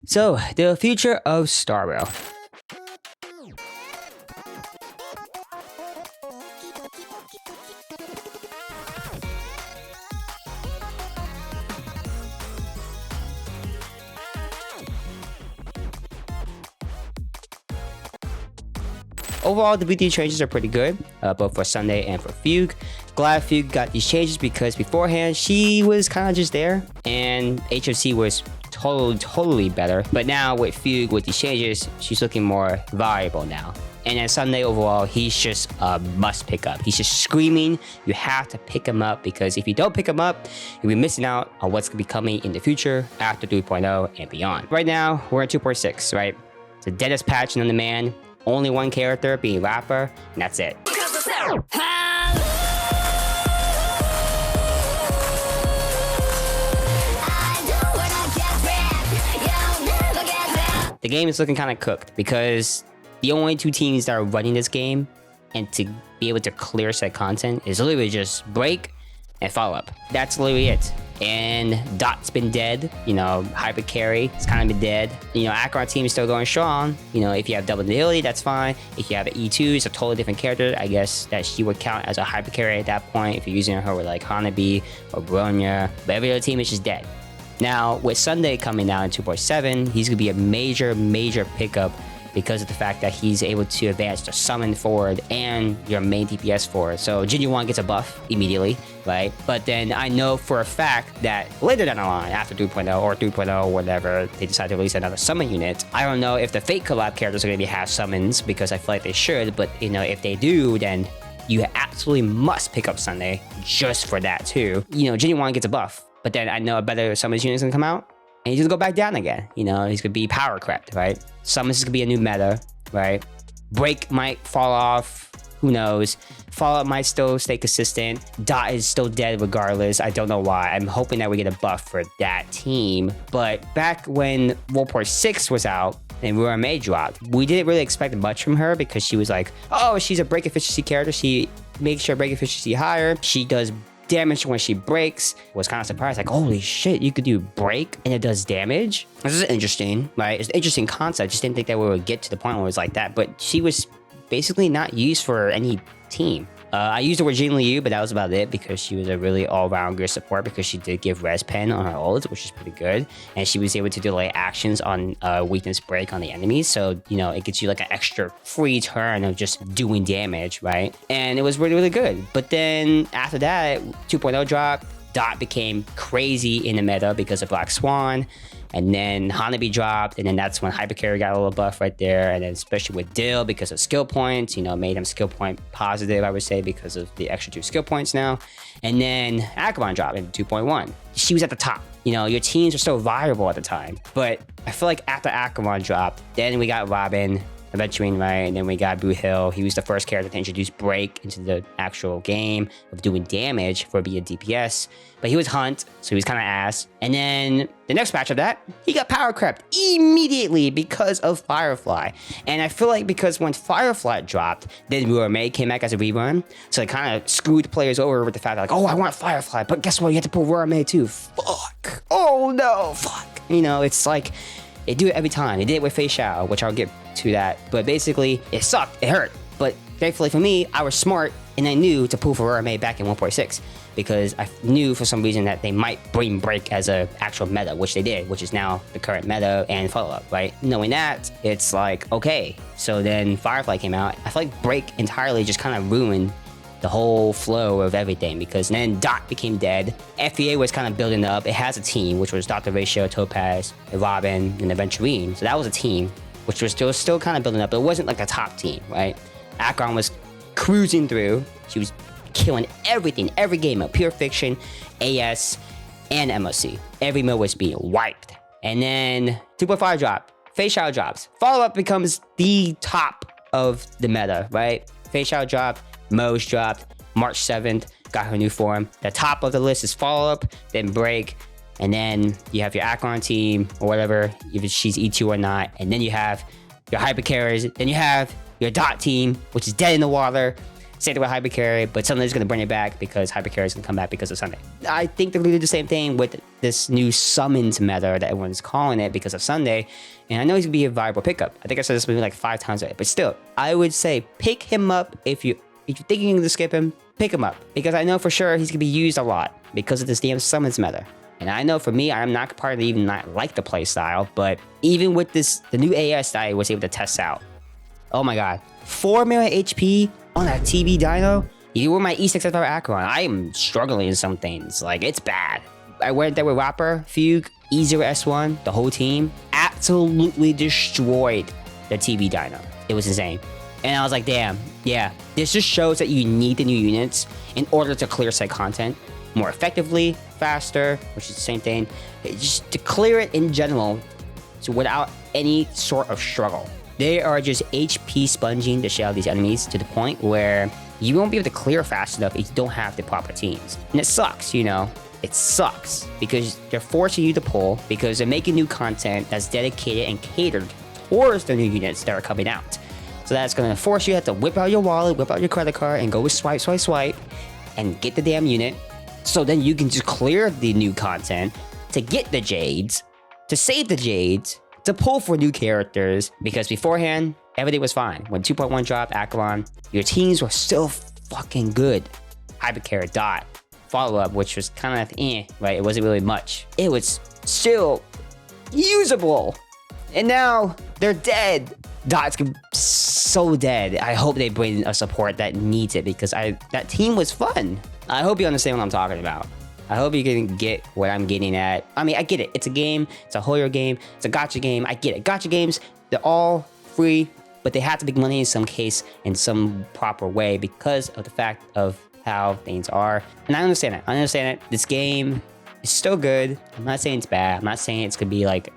So, the future of Star Rail. Overall, the VT changes are pretty good, both for Sunday and for Fugue. Glad Fugue got these changes because beforehand, she was kind of just there, and HFC was totally better. But now with Fugue, with these changes, she's looking more valuable now. And then Sunday overall, he's just a must pick up. He's just screaming. You have to pick him up because if you don't pick him up, you'll be missing out on what's going to be coming in the future after 3.0 and beyond. Right now, we're at 2.6, right? It's the deadest patch on demand. Only one character being Rapper, and that's it. The game is looking kind of cooked because the only two teams that are running this game and to be able to clear set content is literally just break and follow up. That's literally it. And Dot's been dead, you know, Hyper Carry, it's kind of been dead. You know, Acheron team is still going strong. You know, if you have double agility, that's fine. If you have an E2, it's a totally different character. I guess that she would count as a Hyper Carry at that point if you're using her with like Hanabi or Bronya. But every other team is just dead. Now, with Sunday coming out in 2.7, he's gonna be a major pickup because of the fact that he's able to advance the summon forward and your main DPS forward. So Jinju 1 gets a buff immediately, right? But then I know for a fact that later down the line, after 3.0 or 3.0 or whatever, they decide to release another summon unit. I don't know if the Fate collab characters are gonna be half summons because I feel like they should, but you know, if they do, then you absolutely must pick up Sunday just for that too. You know, Jinju 1 gets a buff, but then I know a better summons unit is gonna come out. And he's gonna go back down again. You know, he's gonna be power crept, right? Summons is gonna be a new meta, right? Break might fall off, who knows? Fallout might still stay consistent. Dot is still dead regardless. I don't know why. I'm hoping that we get a buff for that team. But back when Warport 6 was out and Rura May dropped, we didn't really expect much from her because she was like, oh, she's a break efficiency character. She makes sure break efficiency higher. She does damage when she breaks. Was kind of surprised, like, holy shit, you could do break and it does damage. This is interesting, right? It's an interesting concept. Just didn't think that we would get to the point where it was like that, but she was basically not used for any team. I used the word Jin Liu, but that was about it because she was a really all-round good support because she did give res pen on her ult, which is pretty good. And she was able to delay actions on weakness break on the enemies. So, you know, it gets you like an extra free turn of just doing damage, right? And it was really good. But then after that, 2.0 dropped, Dot became crazy in the meta because of Black Swan. And then Hanabi dropped, and then that's when Hypercarry got a little buff right there. And then especially with Dill, because of skill points, you know, made him skill point positive, I would say, because of the extra 2 skill points now. And then Acheron dropped in 2.1. She was at the top. You know, your teams are still viable at the time. But I feel like after Acheron dropped, then we got Robin, Aventurine, right? And then we got Blue Hill. He was the first character to introduce break into the actual game of doing damage for being DPS. But he was Hunt, so he was kind of ass. And then the next patch of that, he got power crept immediately because of Firefly. And I feel like because when Firefly dropped, then Rura May came back as a rerun. So it kind of screwed players over with the fact that like, oh, I want Firefly, but guess what? You have to pull Rura May too. Fuck. Oh no, fuck. You know, it's like, they do it every time. They did it with Fei Shao, which I'll get to that. But basically, it sucked. It hurt. But thankfully for me, I was smart and I knew to pull for Rura May back in 1.6 because I knew for some reason that they might bring break as a actual meta, which they did, which is now the current meta and follow-up, right? Knowing that, it's like, okay. So then Firefly came out. I feel like break entirely just kind of ruined the whole flow of everything because then Dot became dead. FEA was kind of building up. It has a team, which was Dr. Ratio, Topaz, Robin, and Aventurine. So that was a team, which was still kind of building up, but it wasn't like a top team, right? Acheron was cruising through. She was killing everything, every game mode, Pure Fiction, AS, and MOC. Every mode was being wiped. And then 2.5 dropped, Fei Shao drops. Follow-up becomes the top of the meta, right? Fei Shao dropped, Moj dropped, March 7th, got her new form. The top of the list is follow-up, then break, and then you have your Acheron team, or whatever, if she's E2 or not, and then you have your hyper carriers, then you have your Dot team, which is dead in the water, Same thing with Hyper Carry, but Sunday's going to bring it back because Hyper Carry is going to come back because of Sunday. I think they're going to do the same thing with this new summons meta that everyone's calling it because of Sunday. And I know he's going to be a viable pickup. I think I said this maybe like 5 times already, but still, I would say pick him up if you're thinking you're going to skip him, pick him up. Because I know for sure he's going to be used a lot because of this damn summons meta. And I know for me, I'm not part of even not like the play style, but even with this, the new AS that I was able to test out. Oh my god, 4 million HP on that TV Dino? You were my E6 Acheron. I am struggling in some things. Like, it's bad. I went there with Whopper, Fugue, E0S1, the whole team. Absolutely destroyed the TV Dino. It was insane. And I was like, damn, yeah. This just shows that you need the new units in order to clear set content more effectively, faster, which is the same thing. Just to clear it in general, so without any sort of struggle. They are just HP sponging the shit out of these enemies to the point where you won't be able to clear fast enough if you don't have the proper teams. And it sucks, you know? It sucks because they're forcing you to pull because they're making new content that's dedicated and catered towards the new units that are coming out. So that's going to force you to have to whip out your wallet, whip out your credit card, and go with swipe, swipe, swipe, and get the damn unit. So then you can just clear the new content to get the Jades, to save the Jades, to pull for new characters, because beforehand, everything was fine. When 2.1 dropped, Acheron, your teams were still fucking good. Hypercarry, Dot, follow-up, which was kind of right? It wasn't really much. It was still usable. And now, they're dead. Dot's so dead. I hope they bring a support that needs it, because that team was fun. I hope you understand what I'm talking about. I hope you can get what I'm getting at. I mean, I get it. It's a game. It's a Hoyer game. It's a gacha game. I get it. Gacha games, they're all free, but they have to make money in some case in some proper way because of the fact of how things are. And I understand it. I understand it. This game is still good. I'm not saying it's bad. I'm not saying it's going to be like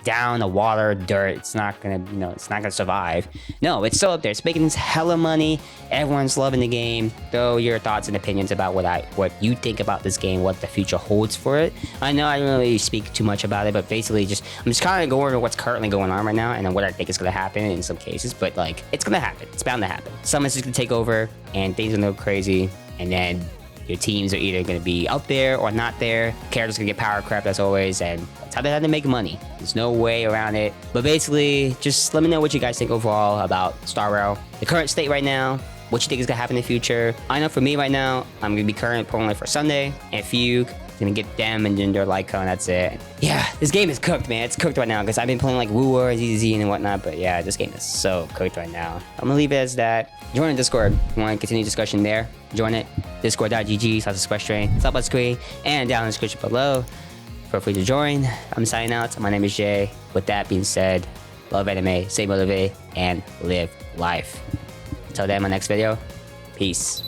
down the water, dirt. It's not gonna, it's not gonna survive. No, it's still up there. It's making this hella money. Everyone's loving the game. Throw your thoughts and opinions about what you think about this game, what the future holds for it. I know I don't really speak too much about it, but basically I'm just kind of going over what's currently going on right now and then what I think is gonna happen in some cases. But like, it's gonna happen. It's bound to happen. Someone's just gonna take over and things are gonna go crazy, and then your teams are either going to be up there or not there. Characters going to get power crept as always, and that's how they have to make money. There's no way around it. But basically, just let me know what you guys think overall about Star Rail, the current state right now, what you think is going to happen in the future. I know for me right now, I'm going to be current only for Sunday, and Fugue, going to get them and then their Lyco, and that's it. Yeah, this game is cooked, man. It's cooked right now because I've been playing like Woo War, ZZ, and whatnot, but yeah, this game is so cooked right now. I'm going to leave it as that. Join the Discord. If you want to continue discussion there, join it. Discord.gg/express train. It's up on screen and down in the description below. Feel free to join. I'm signing out. My name is Jay. With that being said, love anime, stay motivated, and live life. Until then, my next video. Peace.